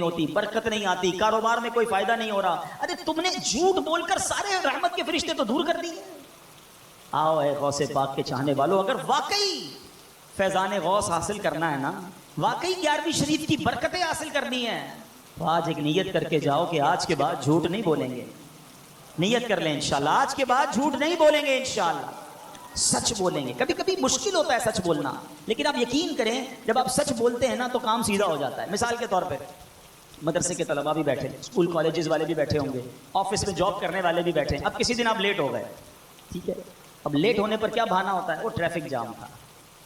ہوتی, برکت نہیں آتی, کاروبار میں کوئی فائدہ نہیں ہو رہا. ارے تم نے جھوٹ بول کر سارے رحمت کے فرشتے تو دور کر دیے. آؤ اے غوث پاک کے چاہنے والوں, اگر واقعی فیضان غوث حاصل کرنا ہے نا, واقعی 11ویں شریف کی برکتیں حاصل کرنی ہے, تو آج ایک نیت کر کے جاؤ کہ آج کے بعد جھوٹ نہیں بولیں گے. نیت کر لیں انشاءاللہ, آج کے بعد جھوٹ نہیں بولیں گے انشاءاللہ, سچ بولیں گے. کبھی کبھی مشکل ہوتا ہے سچ بولنا, لیکن آپ یقین کریں جب آپ سچ بولتے ہیں نا تو کام سیدھا ہو جاتا ہے. مثال کے طور پہ مدرسے کے طلباء بھی بیٹھے, اسکول کالجز والے بھی بیٹھے ہوں گے, آفس میں جاب کرنے والے بھی بیٹھے. اب کسی دن آپ لیٹ ہو گئے, ٹھیک ہے, اب لیٹ ہونے پر کیا بہانہ ہوتا ہے, وہ ٹریفک جام تھا,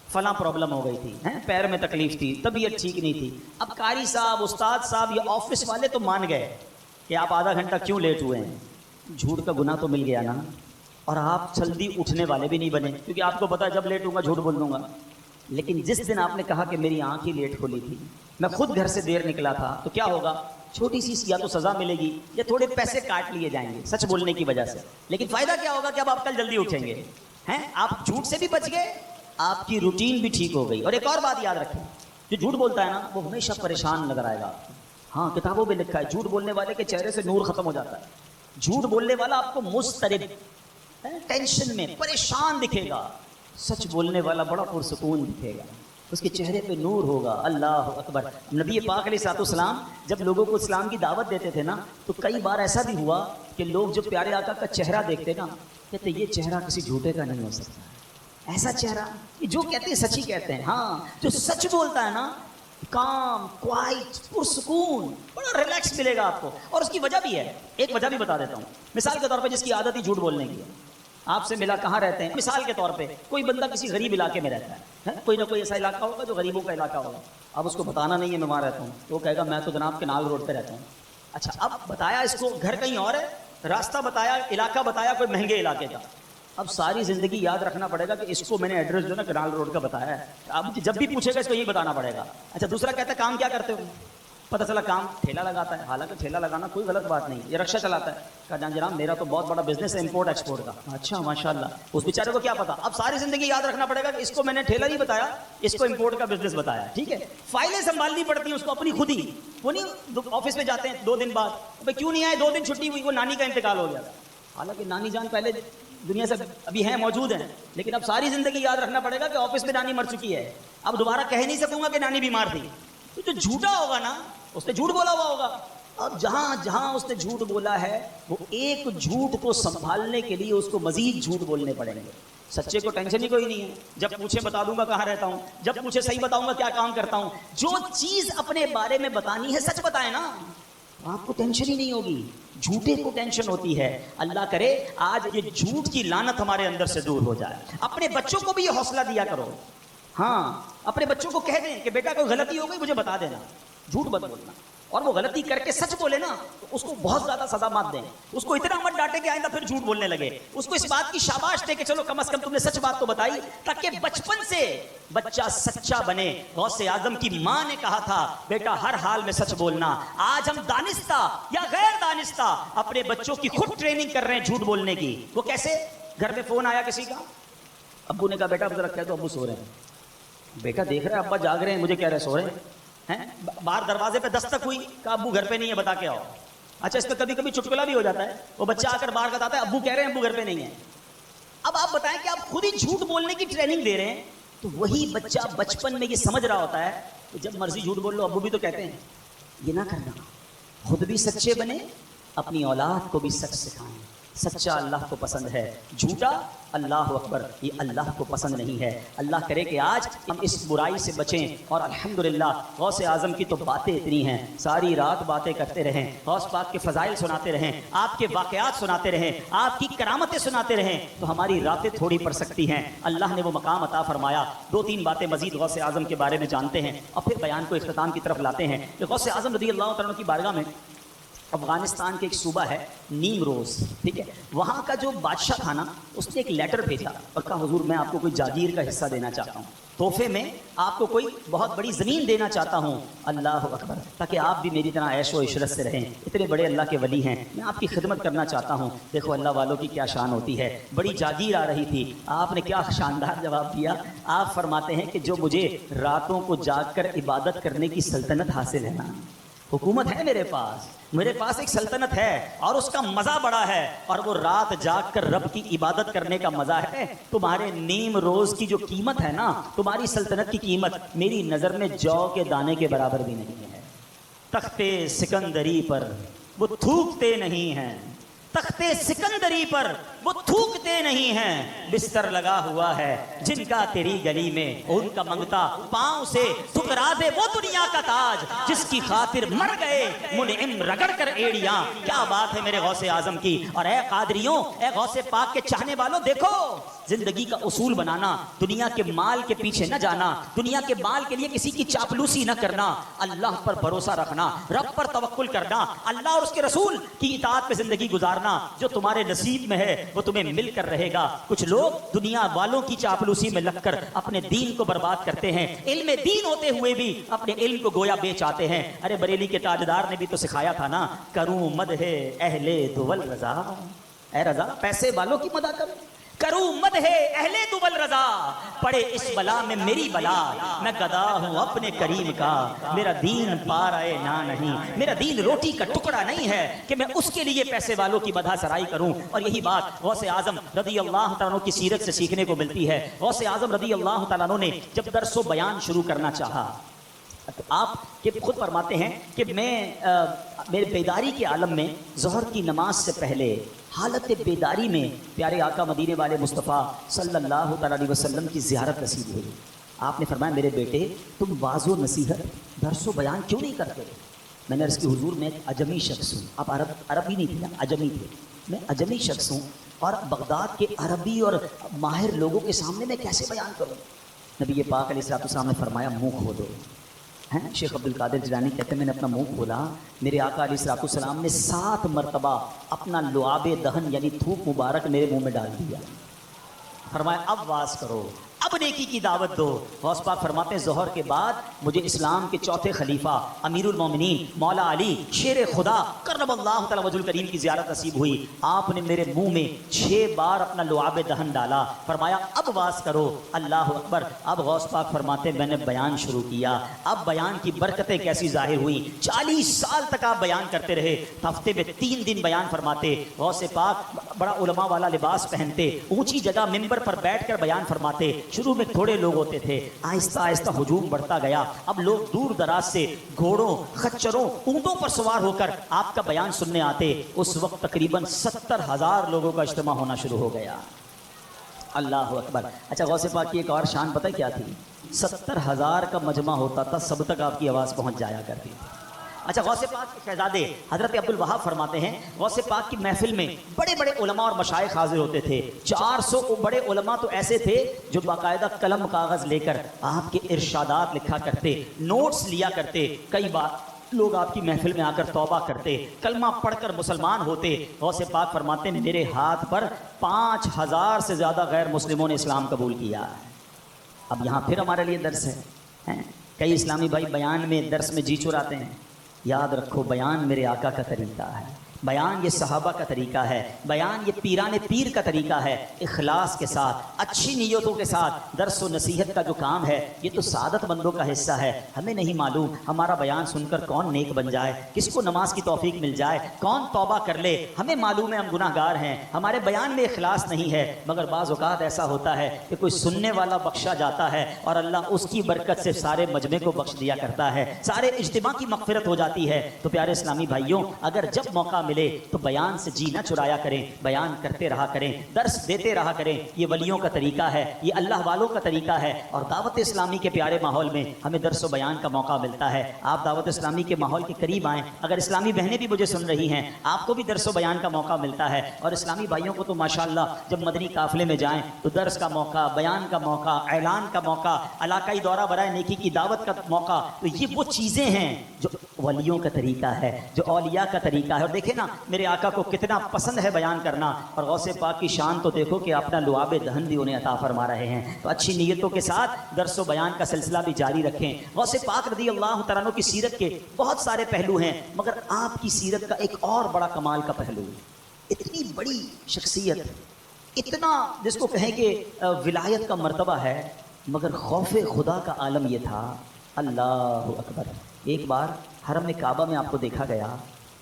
فلاں پرابلم ہو گئی تھی, پیر میں تکلیف تھی, طبیعت ٹھیک نہیں تھی. اب قاری صاحب, استاد صاحب یا آفس والے تو مان گئے کہ آپ آدھا گھنٹہ کیوں لیٹ ہوئے ہیں. جھوٹ کا گناہ تو مل گیا نا, اور آپ جلدی اٹھنے والے بھی نہیں بنے, کیونکہ آپ کو پتا ہے جب لیٹ ہوں گا جھوٹ بول دوں گا. لیکن جس دن آپ نے کہا کہ میری آنکھ ہی لیٹ کھلی تھی, میں خود گھر سے دیر نکلا تھا, تو کیا ہوگا, چھوٹی سی یا تو سزا ملے گی یا تھوڑے پیسے کاٹ لیے جائیں گے سچ بولنے کی وجہ سے. لیکن فائدہ کیا ہوگا کہ اب آپ کل جلدی اٹھیں گے, آپ جھوٹ سے بھی بچ گئے, آپ کی روٹین بھی ٹھیک ہو گئی. اور ایک اور بات یاد رکھیں, جو جھوٹ بولتا ہے نا وہ ہمیشہ پریشان نظر آئے گا. ہاں, کتابوں میں لکھا ہے جھوٹ بولنے والے کے چہرے سے نور ختم ہو جاتا ہے. جھوٹ بولنے والا آپ کو مضطرب, ٹینشن میں, پریشان دکھے گا. سچ بولنے والا بڑا پرسکون دکھے گا, اس کے چہرے پہ نور ہوگا. اللہ اکبر. نبی پاک علیہ السلام جب لوگوں کو اسلام کی دعوت دیتے تھے نا, تو کئی بار ایسا بھی ہوا کہ لوگ جو پیارے آقا کا چہرہ دیکھتے نا, کہتے یہ چہرہ کسی جھوٹے کا نہیں ہو سکتا. ایسا چہرہ جو کہتے ہیں سچ ہی کہتے ہیں. ہاں, جو سچ بولتا ہے نا, کام, کوائٹ, پرسکون, بڑا ریلیکس ملے گا آپ کو. اور اس کی وجہ بھی ہے, ایک وجہ بھی بتا دیتا ہوں. مثال کے طور پہ جس کی عادت ہی جھوٹ بولنے کی ہے, آپ سے ملا کہاں رہتے ہیں, مثال کے طور پہ کوئی بندہ کسی غریب علاقے میں رہتا ہے, کوئی نہ کوئی ایسا علاقہ ہوگا جو غریبوں کا علاقہ ہوگا. اب اس کو بتانا نہیں ہے میں وہاں رہتا ہوں, تو وہ کہے گا میں تو جناب کنال روڈ پہ رہتا ہوں. اچھا, اب بتایا اس کو گھر کہیں اور ہے, راستہ بتایا, علاقہ بتایا کوئی مہنگے علاقے کا. اب ساری زندگی یاد رکھنا پڑے گا کہ اس کو میں نے ایڈریس جو نا کنال روڈ کا بتایا ہے, اب جب بھی پوچھے گا اس کو یہی بتانا پڑے گا. اچھا, دوسرا کہتا ہے کام کیا کرتے ہو, پتہ چلا کام ٹھیلا لگاتا ہے. حالانکہ ٹھیلا لگانا کوئی غلط بات نہیں, یہ رکشہ چلاتا ہے. کہا جناب میرا تو بہت بڑا بزنس ہے امپورٹ ایکسپورٹ کا. اچھا ماشاءاللہ. اس بیچارے کو کیا پتا, اب ساری زندگی یاد رکھنا پڑے گا کہ اس کو میں نے ٹھیلا نہیں بتایا, اس کو امپورٹ کا بزنس بتایا. ٹھیک ہے, فائلیں سنبھالنی پڑتی ہیں اس کو اپنی خود ہی. وہ نہیں آفس میں جاتے ہیں 2 دن بعد, بھائی کیوں نہیں آئے, 2 دن چھٹی ہوئی, وہ نانی کا انتقال ہو گیا. حالانکہ نانی جان پہلے دنیا سے ابھی ہیں, موجود ہیں, لیکن اب ساری زندگی یاد رکھنا پڑے گا کہ آفس میں نانی مر چکی ہے. اب دوبارہ کہہ نہیں سکوں گا کہ نانی بیمار تھی. تو جو جھوٹا ہوگا نا, اس نے جھوٹ بولا ہوا ہوگا. اب جہاں جہاں اس نے جھوٹ بولا ہے, وہ ایک جھوٹ کو سنبھالنے کے لیے اس کو مزید جھوٹ بولنے پڑیں گے. سچے کو ٹینشن ہی کوئی نہیں ہے, جب پوچھے بتا دوں گا کہاں رہتا ہوں, جب پوچھے صحیح بتاؤں گا کیا کام کرتا ہوں. جو چیز اپنے بارے میں بتانی ہے سچ بتائیں نا, آپ کو ٹینشن ہی نہیں ہوگی. جھوٹے کو ٹینشن ہوتی ہے. اللہ کرے آج یہ جھوٹ کی لعنت ہمارے اندر سے دور ہو جائے. اپنے بچوں کو بھی یہ حوصلہ دیا کرو. ہاں, اپنے بچوں کو کہہ دیں کہ بیٹا کوئی غلطی ہو گئی مجھے بتا دینا, جھوٹ مت بولنا. اور وہ غلطی کر کے سچ بولے نا, تو اس کو بہت زیادہ سزا مت دیں. اس کو اتنا مت ڈانٹے کہ آئندہ پھر جھوٹ بولنے لگے. اس کو اس بات کی شاباش دے کہ چلو کم از کم تم نے سچ بات تو بتائی, تاکہ بچپن سے بچہ سچا بنے. غوث اعظم کی ماں نے کہا تھا بیٹا ہر حال میں سچ بولنا. آج ہم دانستہ یا غیر دانستہ اپنے بچوں کی خود ٹریننگ کر رہے ہیں جھوٹ بولنے کی. وہ کیسے, گھر میں فون آیا کسی کا, ابو نے کہا بیٹا ذرا کہہ دو ابو سو رہے ہیں. بیٹا دیکھ رہے ابا جاگ رہے ہیں, مجھے کہہ رہے سو رہے ہیں. باہر دروازے پہ دستک ہوئی, کہا ابو گھر پہ نہیں ہے بتا کے آؤ. اچھا, اس پہ کبھی کبھی چٹکلا بھی ہو جاتا ہے, وہ بچہ آ کر باہر بتاتا ہے ابو کہہ رہے ہیں ابو گھر پہ نہیں ہے. اب آپ بتائیں کہ آپ خود ہی جھوٹ بولنے کی ٹریننگ دے رہے ہیں, تو وہی بچہ بچپن میں یہ سمجھ رہا ہوتا ہے کہ جب مرضی جھوٹ بول لو. ابو بھی تو کہتے ہیں یہ نہ کرنا, خود بھی سچے بنے, اپنی اولاد کو بھی سچ سکھائیں. سچا اللہ کو پسند ہے, جھوٹا اللہ اکبر یہ اللہ کو پسند نہیں ہے. اللہ کرے کہ آج ہم اس برائی سے بچیں. اور الحمدللہ غوث اعظم کی تو باتیں اتنی ہیں, ساری رات باتیں کرتے رہیں, غوث پاک کے فضائل سناتے رہیں, آپ کے واقعات سناتے رہیں, آپ کی کرامتیں سناتے رہیں, تو ہماری راتیں تھوڑی پڑ سکتی ہیں. اللہ نے وہ مقام عطا فرمایا. 2-3 باتیں مزید غوث اعظم کے بارے میں جانتے ہیں, اور پھر بیان کو اختتام کی طرف لاتے ہیں. کہ غوث اعظم رضی اللہ تعالیٰ کی بارگاہ میں افغانستان کے ایک صوبہ ہے نیم روز, ٹھیک ہے, وہاں کا جو بادشاہ تھا نا, اس نے ایک لیٹر بھیجا اور کہا حضور میں آپ کو کوئی جاگیر کا حصہ دینا چاہتا ہوں, تحفے میں آپ کو کوئی بہت بڑی زمین دینا چاہتا ہوں. اللہ اکبر, تاکہ آپ بھی میری طرح عیش و عشرت سے رہیں. اتنے بڑے اللہ کے ولی ہیں, میں آپ کی خدمت کرنا چاہتا ہوں. دیکھو اللہ والوں کی کیا شان ہوتی ہے. بڑی جاگیر آ رہی تھی, آپ نے کیا شاندار جواب دیا. آپ فرماتے ہیں کہ جو مجھے راتوں کو جاگ کر عبادت کرنے کی سلطنت حاصل ہے نا, حکومت ہے میرے پاس ایک سلطنت ہے اور اس کا مزہ بڑا ہے، اور وہ رات جاگ کر رب کی عبادت کرنے کا مزہ ہے۔ تمہارے نیم روز کی جو قیمت ہے نا، تمہاری سلطنت کی قیمت میری نظر میں جو کے دانے کے برابر بھی نہیں ہے۔ تخت سکندری پر وہ تھوکتے نہیں ہیں، تخت سکندری پر وہ تھوکتے نہیں ہیں، بستر لگا ہوا ہے جن کا تیری گلی میں، ان کا منگتا پاؤں سے ٹھکرا دے وہ دنیا کا تاج، جس کی خاطر مر گئے منعم رگڑ کر ایڑیاں۔ کیا بات ہے میرے غوث اعظم کی۔ اور اے قادریوں، اے غوث پاک کے چاہنے والوں، دیکھو زندگی کا اصول بنانا، دنیا کے مال کے پیچھے نہ جانا، دنیا کے مال کے لیے کسی کی چاپلوسی نہ کرنا، اللہ پر بھروسہ رکھنا، رب پر توکل کرنا، اللہ اور اس کے رسول کی اطاعت پہ زندگی گزارنا۔ جو تمہارے نصیب میں ہے وہ تمہیں مل کر رہے گا۔ کچھ لوگ دنیا والوں کی چاپلوسی میں لگ کر اپنے دین کو برباد کرتے ہیں، علم دین ہوتے ہوئے بھی اپنے علم کو گویا بیچ آتے ہیں۔ ارے بریلی کے تاجدار نے بھی تو سکھایا تھا نا، کروں مدح اہل دول رضا، اے رضا پیسے والوں کی مدح کرو، کروں مدح اہل دول رضا، پڑے اس بلا میں میری بلا، میں گدا ہوں اپنے کریم کا، میرا دین پارائے نہ نہیں، میرا دین روٹی کا ٹکڑا نہیں ہے کہ میں اس کے لیے پیسے والوں کی مدح سرائی کروں۔ اور یہی بات غوث اعظم رضی اللہ تعالیٰ عنہ کی سیرت سے سیکھنے کو ملتی ہے۔ غوث اعظم رضی اللہ تعالیٰ عنہ نے جب درس و بیان شروع کرنا چاہا، آپ خود فرماتے ہیں کہ میں میرے بیداری کے عالم میں ظہر کی نماز سے پہلے حالت بیداری میں پیارے آقا مدینے والے مصطفیٰ صلی اللہ تعالیٰ علیہ وسلم کی زیارت نصیب ہوئی۔ آپ نے فرمایا میرے بیٹے تم واعظ و نصیحت درس و بیان کیوں نہیں کرتے؟ میں نے عرض کی حضور میں ایک عجمی شخص ہوں، آپ عربی نہیں تھے، عجمی تھے، میں عجمی شخص ہوں اور بغداد کے عربی اور ماہر لوگوں کے سامنے میں کیسے بیان کروں؟ نبی پاک علیہ السلام نے فرمایا منہ کھولو۔ شیخ عبد القادر جیلانی کہتے ہیں میں نے اپنا منہ کھولا، میرے آقا علیہ السلام نے 7 مرتبہ اپنا لعاب دہن یعنی تھوک مبارک میرے منہ میں ڈال دیا۔ فرمایا اب واز کرو، اب نیکی کی دعوت دو۔ غوث پاک فرماتے ہیں ظہر کے بعد مجھے اسلام کے چوتھے خلیفہ امیر المومنین مولا علی شیر خدا کرم اللہ تعالی وجہ الکریم کی زیارت نصیب ہوئی۔ آپ نے میرے منہ میں 6 بار اپنا لعاب دہن ڈالا، فرمایا اب واز کرو، اللہ اکبر۔ اب غوث پاک فرماتے ہیں میں نے بیان شروع کیا۔ اب بیان کی برکتیں کیسی ظاہر ہوئی، 40 سال تک آپ بیان کرتے رہے، ہفتے میں 3 دن بیان فرماتے۔ غوث پاک بڑا علماء والا لباس پہنتے، اونچی جگہ منبر پر بیٹھ کر بیان فرماتے۔ شروع میں تھوڑے لوگ ہوتے تھے، آہستہ آہستہ ہجوم بڑھتا گیا، اب لوگ دور دراز سے گھوڑوں، خچروں، اونٹوں پر سوار ہو کر آپ کا بیان سننے آتے۔ اس وقت تقریباً 70,000 لوگوں کا اجتماع ہونا شروع ہو گیا۔ اللہ اکبر۔ اچھا غوث پاک کی ایک اور شان پتہ کیا تھی؟ 70,000 کا مجمع ہوتا تھا، سب تک آپ کی آواز پہنچ جایا کرتی تھی۔ اچھا غوث پاک کے شہزادے حضرت عبد الوہاب فرماتے ہیں غوث پاک کی محفل میں بڑے بڑے علماء اور مشائخ حاضر ہوتے تھے۔ 400 بڑے علماء تو ایسے تھے جو باقاعدہ قلم کاغذ لے کر آپ کے ارشادات لکھا کرتے، نوٹس لیا کرتے۔ کئی بار لوگ آپ کی محفل میں آ کر توبہ کرتے، کلمہ پڑھ کر مسلمان ہوتے۔ غوث پاک فرماتے ہیں میرے ہاتھ پر 5,000 سے زیادہ غیر مسلموں نے اسلام قبول کیا۔ اب یہاں پھر ہمارے لیے درس ہے۔ کئی اسلامی بھائی بیان میں درس میں جی چراتے ہیں۔ یاد رکھو بیان میرے آقا کا طریقہ ہے، بیان یہ صحابہ کا طریقہ ہے، بیان یہ پیران پیر کا طریقہ ہے۔ اخلاص کے ساتھ، اچھی نیتوں کے ساتھ درس و نصیحت کا جو کام ہے یہ تو سعادت مندوں کا حصہ ہے۔ ہمیں نہیں معلوم ہمارا بیان سن کر کون نیک بن جائے، کس کو نماز کی توفیق مل جائے، کون توبہ کر لے۔ ہمیں معلوم ہے ہم گناہ گار ہیں، ہمارے بیان میں اخلاص نہیں ہے، مگر بعض اوقات ایسا ہوتا ہے کہ کوئی سننے والا بخشا جاتا ہے اور اللہ اس کی برکت سے سارے مجمع کو بخش دیا کرتا ہے، سارے اجتماع کی مغفرت ہو جاتی ہے۔ تو پیارے اسلامی بھائیوں، اگر جب موقع ملے تو بیان سے جی نہ چرایا کریں، بیان کرتے رہا کریں، درس دیتے رہا کریں۔ یہ ولیوں کا طریقہ ہے، یہ اللہ والوں کا طریقہ ہے۔ اور دعوت اسلامی کے پیارے ماحول میں ہمیں درس و بیان کا موقع ملتا ہے۔ آپ دعوت اسلامی کے ماحول کے قریب آئیں، اگر اسلامی بہنیں بھی مجھے سن رہی ہیں آپ کو بھی درس و بیان کا موقع ملتا ہے۔ اور اسلامی بھائیوں کو تو ماشاءاللہ جب مدنی قافلے میں جائیں تو درس کا موقع، بیان کا موقع، اعلان کا موقع، علاقائی دورہ برائے نیکی کی دعوت کا موقع، تو یہ وہ چیزیں ہیں جو ولیوں کا طریقہ ہے، جو اولیاء کا طریقہ ہے۔ اور دیکھیں نا میرے آقا کو کتنا پسند ہے بیان کرنا، اور غوث پاک کی شان تو دیکھو کہ اپنا لعاب دہن بھی انہیں عطا فرما رہے ہیں۔ تو اچھی نیتوں کے ساتھ درس و بیان کا سلسلہ بھی جاری رکھیں۔ غوث پاک رضی اللہ تعالیٰ عنہ کی سیرت کے بہت سارے پہلو ہیں، مگر آپ کی سیرت کا ایک اور بڑا کمال کا پہلو، اتنی بڑی شخصیت، اتنا جس کو کہیں کہ ولایت کا مرتبہ ہے، مگر خوف خدا کا عالم یہ تھا۔ اللہ اکبر۔ ایک بار حرم کعبہ میں آپ کو دیکھا گیا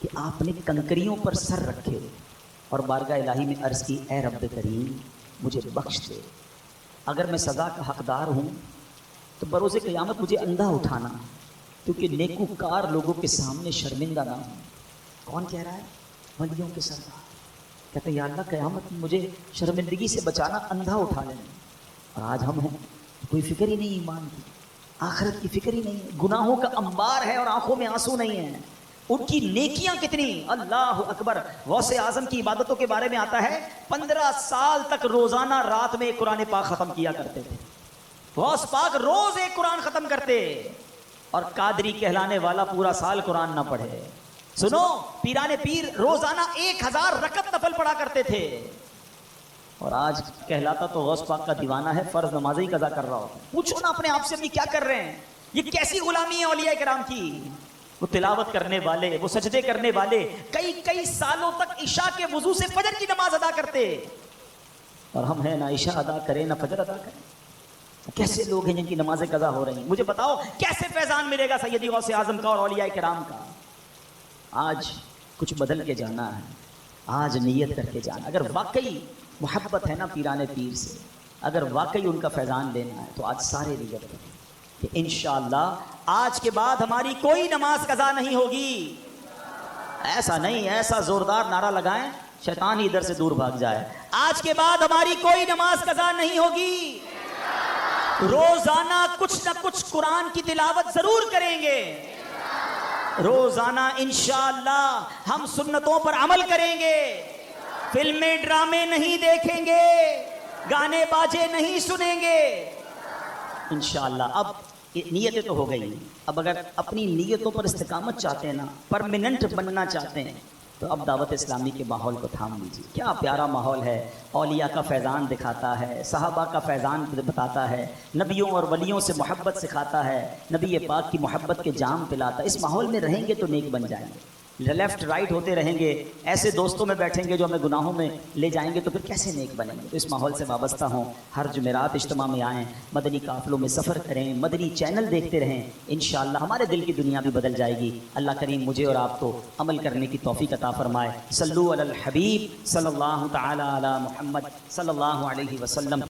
کہ آپ نے کنکریوں پر سر رکھے اور بارگاہ الہی میں عرض کی اے رب کریم مجھے بخش دے، اگر میں سزا کا حقدار ہوں تو بروز قیامت مجھے اندھا اٹھانا، کیونکہ نیکوکار لوگوں کے سامنے شرمندہ نہ ہوں۔ کون کہہ رہا ہے؟ ولیوں کے سردار کہتے ہیں یا اللہ قیامت میں مجھے شرمندگی سے بچانا، اندھا اٹھا لینا۔ اور آج ہم ہیں کوئی فکر ہی نہیں ایمان کی، آخرت کی فکر ہی نہیں ہے، گناہوں کا انبار ہے اور آنکھوں میں آنسو نہیں ہیں۔ ان کی نیکیاں کتنی، اللہ اکبر۔ غوث اعظم کی عبادتوں کے بارے میں آتا ہے 15 سال تک روزانہ رات میں قرآن پاک ختم کیا کرتے تھے۔ غوث پاک روز ایک قرآن ختم کرتے، اور قادری کہلانے والا پورا سال قرآن نہ پڑھے۔ سنو، پیران پیر روزانہ 1000 رکعت نفل پڑھا کرتے تھے، اور آج کہلاتا تو غوث پاک کا دیوانہ ہے، فرض نمازیں ہی قضا کر رہا ہو۔ پوچھو نا اپنے آپ سے ابھی کیا کر رہے ہیں؟ یہ کیسی غلامی ہے اولیاء کرام کی؟ وہ تلاوت کرنے والے، وہ سجدے کرنے والے کئی سالوں تک عشاء کے وضو سے فجر کی نماز ادا کرتے، اور ہم ہیں نہ عشاء ادا کریں نہ فجر ادا کریں۔ کیسے لوگ ہیں جن کی نمازیں قضا ہو رہی ہیں؟ مجھے بتاؤ کیسے فیضان ملے گا سیدی غوث اعظم کا اور اولیاء کرام کا؟ آج کچھ بدل کے جانا ہے، آج نیت کر کے جانا۔ اگر واقعی محبت ہے نا پیران پیر سے، اگر واقعی ان کا فیضان لینا ہے تو آج سارے نیت کریں کہ انشاءاللہ آج کے بعد ہماری کوئی نماز قضا نہیں ہوگی۔ ایسا نہیں، ایسا زوردار نعرہ لگائیں شیطان ہی ادھر سے دور بھاگ جائے۔ آج کے بعد ہماری کوئی نماز قضا نہیں ہوگی، روزانہ کچھ نہ کچھ قرآن کی تلاوت ضرور کریں گے، روزانہ انشاءاللہ ہم سنتوں پر عمل کریں گے، فلمیں ڈرامے نہیں دیکھیں گے، گانے باجے نہیں سنیں گے انشاءاللہ۔ اب نیتیں تو ہو گئی، اب اگر اپنی نیتوں پر استقامت چاہتے ہیں نا، پرماننٹ بننا چاہتے ہیں، تو اب دعوت اسلامی کے ماحول کو تھام لیجیے۔ کیا پیارا ماحول ہے، اولیاء کا فیضان دکھاتا ہے، صحابہ کا فیضان بتاتا ہے، نبیوں اور ولیوں سے محبت سکھاتا ہے، نبی پاک کی محبت کے جام پلاتا ہے۔ اس ماحول میں رہیں گے تو نیک بن جائیں گے۔ لیفٹ رائٹ ہوتے رہیں گے، ایسے دوستوں میں بیٹھیں گے جو ہمیں گناہوں میں لے جائیں گے، تو پھر کیسے نیک بنیں گے؟ تو اس ماحول سے وابستہ ہوں، ہر جمعرات اجتماع میں آئیں، مدنی قافلوں میں سفر کریں، مدنی چینل دیکھتے رہیں، انشاءاللہ ہمارے دل کی دنیا بھی بدل جائے گی۔ اللہ کریم مجھے اور آپ کو عمل کرنے کی توفیق عطا فرمائے۔ صلو علی الحبیب صلی اللہ تعالی علی محمد صلی اللہ علیہ وسلم۔